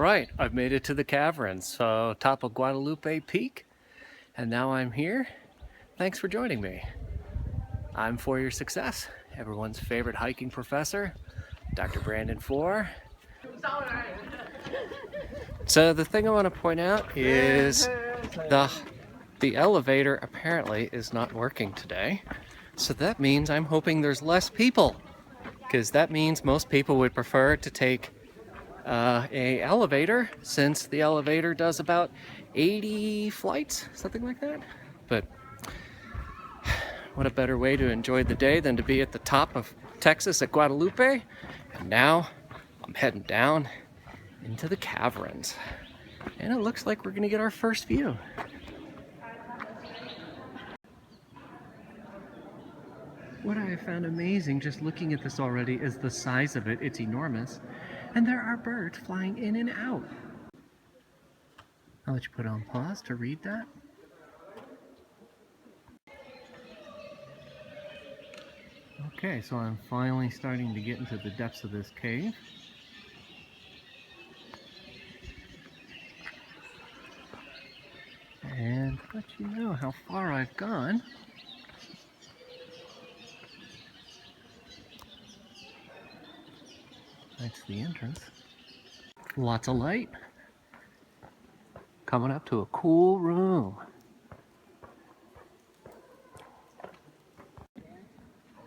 Right, I've made it to the caverns, so top of Guadalupe Peak, and now I'm here. Thanks for joining me. I'm for your success, everyone's favorite hiking professor, Dr. Brandon Four. So the thing I want to point out is the elevator apparently is not working today. So that means I'm hoping there's less people, because that means most people would prefer to take a elevator, since the elevator does about 80 flights, something like that. But what a better way to enjoy the day than to be at the top of Texas at Guadalupe. And now I'm heading down into the caverns, and it looks like we're gonna get our first view. What I have found amazing just looking at this already is the size of it. It's enormous, and there are birds flying in and out. I'll let you put it on pause to read that. Okay, so I'm finally starting to get into the depths of this cave. And to let you know how far I've gone, that's the entrance. Lots of light. Coming up to a cool room.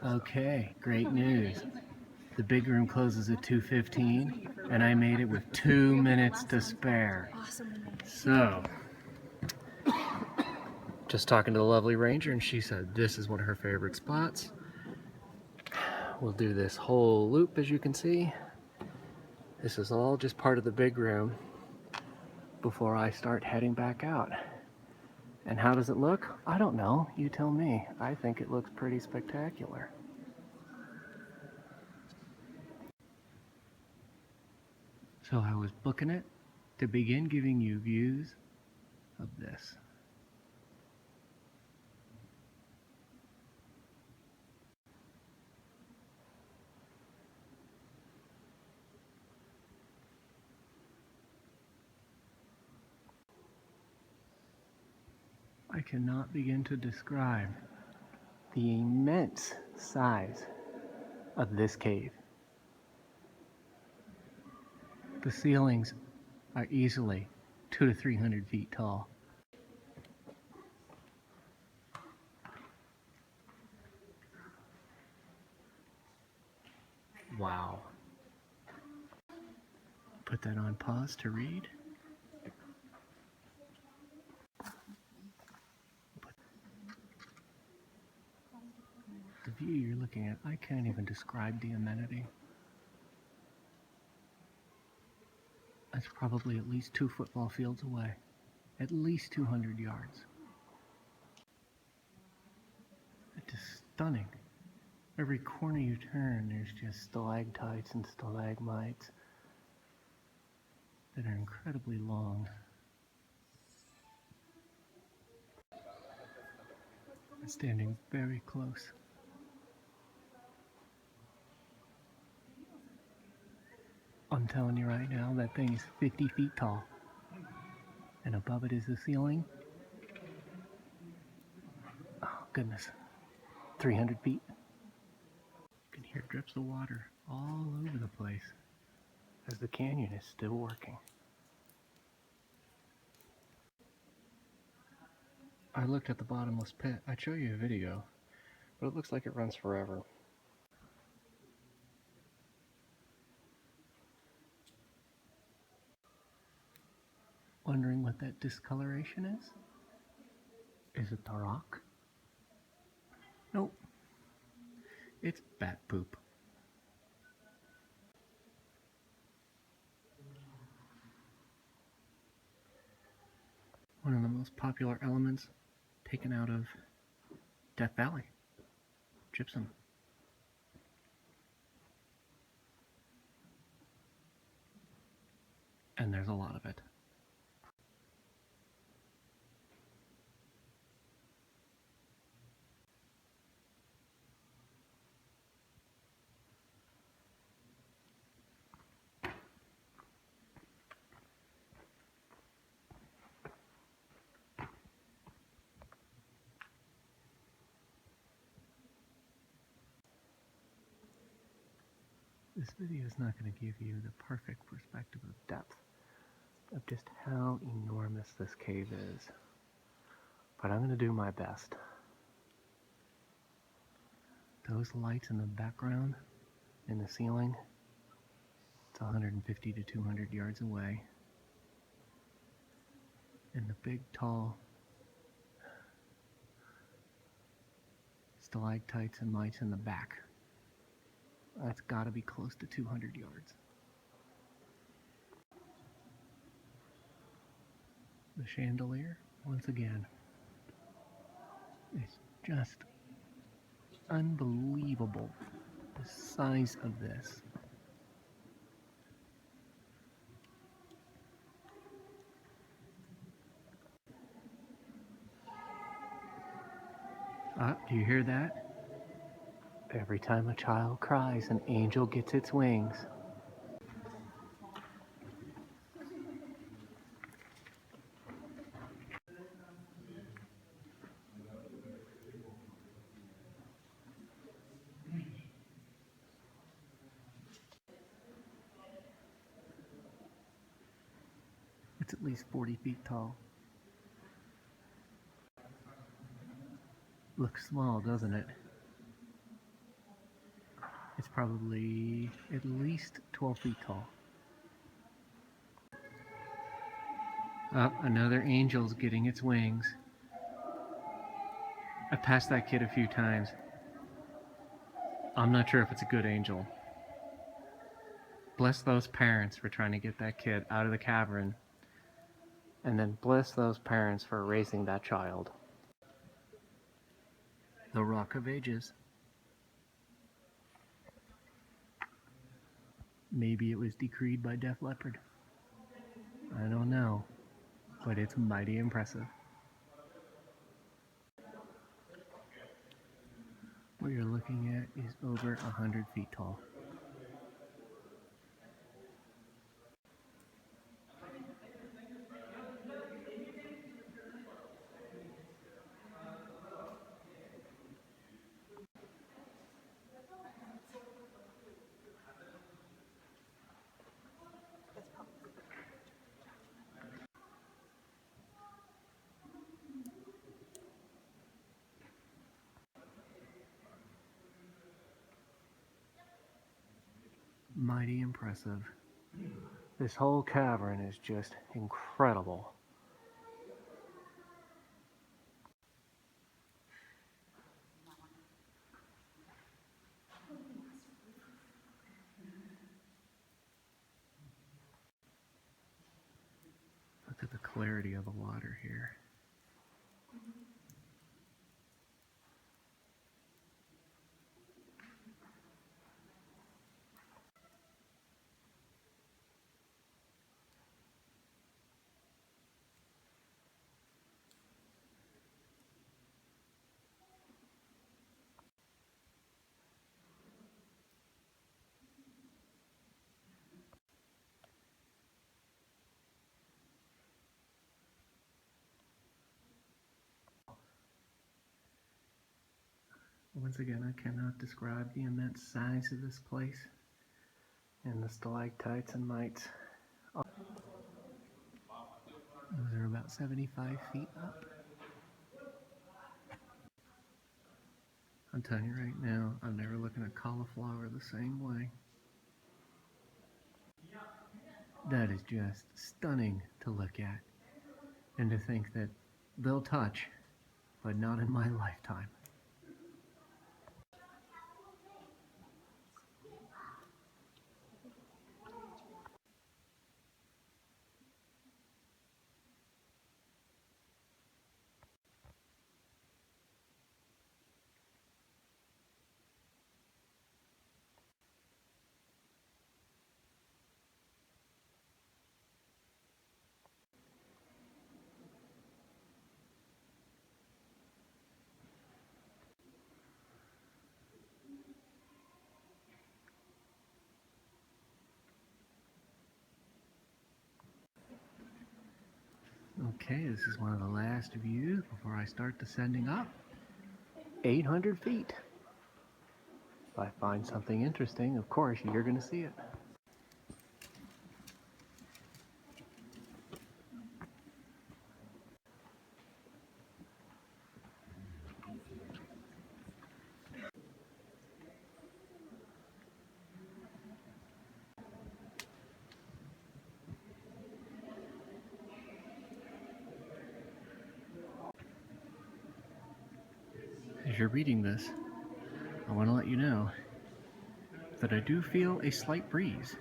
Okay, great news. The big room closes at 2:15, and I made it with 2 minutes to spare. So, just talking to the lovely ranger, and she said this is one of her favorite spots. We'll do this whole loop, as you can see. This is all just part of the big room before I start heading back out. And how does it look? I don't know. You tell me. I think it looks pretty spectacular. So I was booking it to begin giving you views of this. I cannot begin to describe the immense size of this cave. The ceilings are easily 200 to 300 feet tall. Wow. Put that on pause to read. The view you're looking at, I can't even describe the amenity. That's probably at least 2 football fields away. At least 200 yards. It's just stunning. Every corner you turn, there's just stalactites and stalagmites that are incredibly long. I'm standing very close. I'm telling you right now, that thing is 50 feet tall. And above it is the ceiling. Oh, goodness. 300 feet. You can hear drips of water all over the place as the canyon is still working. I looked at the bottomless pit. I'd show you a video, but it looks like it runs forever. Wondering what that discoloration is? Is it the rock? Nope. It's bat poop. One of the most popular elements taken out of Death Valley. Gypsum. And there's a lot of it. This video is not going to give you the perfect perspective of depth of just how enormous this cave is, but I'm going to do my best. Those lights in the background, in the ceiling, it's 150 to 200 yards away. And the big, tall stalactites and mites in the back, that's got to be close to 200 yards. The chandelier, once again, it's just unbelievable, the size of this. Do you hear that? Every time a child cries, an angel gets its wings. It's at least 40 feet tall. Looks small, doesn't it? It's probably at least 12 feet tall. Another angel's getting its wings. I passed that kid a few times. I'm not sure if it's a good angel. Bless those parents for trying to get that kid out of the cavern. And then bless those parents for raising that child. The Rock of Ages. Maybe it was decreed by Def Leppard. I don't know, but it's mighty impressive. What you're looking at is over 100 feet tall. Mighty impressive. This whole cavern is just incredible. Look at the clarity of the water here. Once again, I cannot describe the immense size of this place and the stalactites and mites. Those are about 75 feet up. I'm telling you right now, I'm never looking at cauliflower the same way. That is just stunning to look at, and to think that they'll touch, but not in my lifetime. Okay, this is one of the last views before I start descending up. 800 feet. If I find something interesting, of course, you're going to see it. As you're reading this, I want to let you know that I do feel a slight breeze.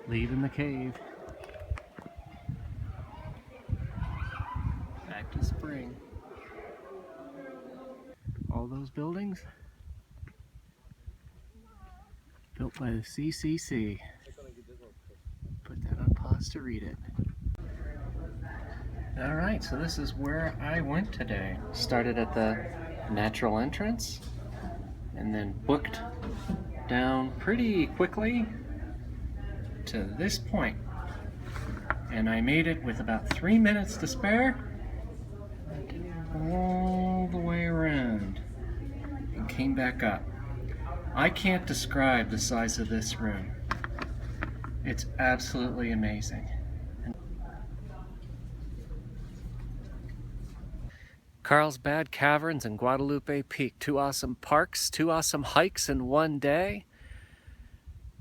Leaving the cave. Back to spring. All those buildings built by the CCC. Put that on pause to read it. Alright, so this is where I went today. Started at the natural entrance and then booked down pretty quickly to this point. And I made it with about 3 minutes to spare. All the way around and came back up. I can't describe the size of this room. It's absolutely amazing. Carlsbad Caverns and Guadalupe Peak. 2 awesome parks, 2 awesome hikes in one day.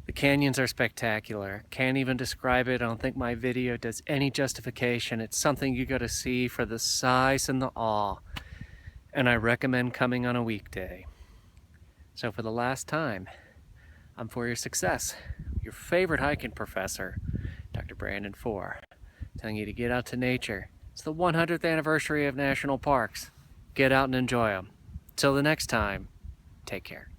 The canyons are spectacular. Can't even describe it. I don't think my video does any justification. It's something you gotta see for the size and the awe. And I recommend coming on a weekday. So for the last time, I'm for your success. Your favorite hiking professor, Dr. Brandon Four, telling you to get out to nature. It's the 100th anniversary of national parks. Get out and enjoy them. Till the next time, take care.